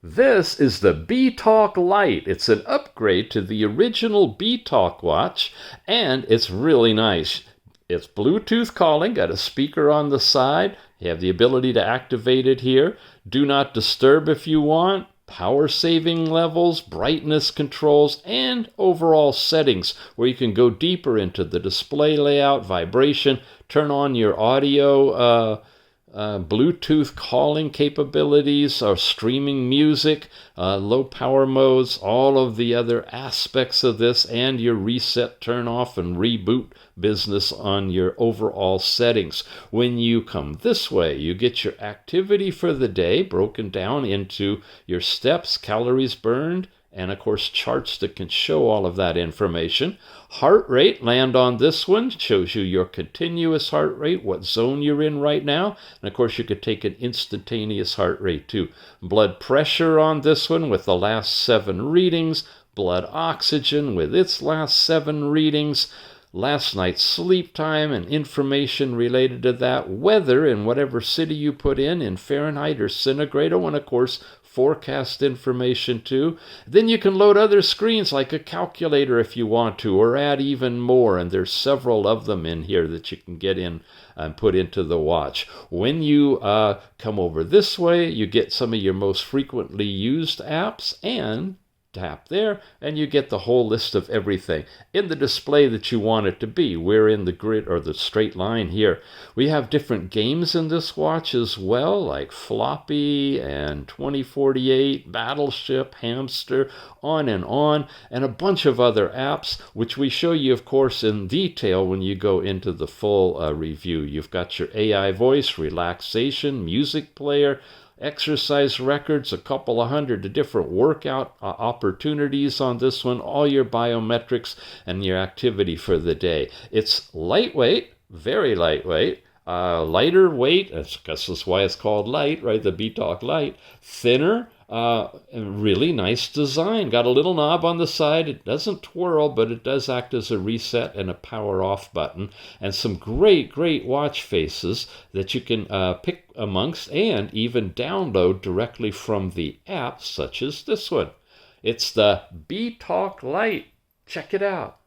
This is the Btalk Lite. It's an upgrade to the original Btalk watch, and it's really nice. It's Bluetooth calling, got a speaker on the side. You have the ability to activate it here. Do not disturb if you want. Power saving levels, brightness controls, and overall settings where you can go deeper into the display layout, vibration, turn on your audio, Bluetooth calling capabilities, or streaming music, low power modes, all of the other aspects of this, and your reset, turn off, and reboot business on your overall settings. When you come this way, you get your activity for the day broken down into your steps, calories burned, and of course charts that can show all of that information. Heart rate, land on this one, shows you your continuous heart rate, what zone you're in right now, and of course you could take an instantaneous heart rate too. Blood pressure on this one with the last 7 readings, blood oxygen with its last 7 readings, last night's sleep time and information related to that, weather in whatever city you put in Fahrenheit or centigrade, and of course forecast information too. Then you can load other screens like a calculator if you want to, or add even more, and there's several of them in here that you can get in and put into the watch. When you come over this way, you get some of your most frequently used apps, and tap there and you get the whole list of everything in the display that you want it to be. We're in the grid or the straight line here. We have different games in this watch as well, like Floppy and 2048, Battleship, Hamster, on, and a bunch of other apps, which we show you, of course, in detail when you go into the full review. You've got your AI voice, relaxation, music player, exercise records, a couple of hundred different workout opportunities on this one, all your biometrics and your activity for the day. It's lightweight, very lightweight, lighter weight, I guess that's why it's called light, right? The Btalk Lite. Thinner, really nice design. Got a little knob on the side. It doesn't twirl, but it does act as a reset and a power off button, and some great watch faces that you can pick amongst and even download directly from the app, such as this one. It's the Btalk Lite. Check it out.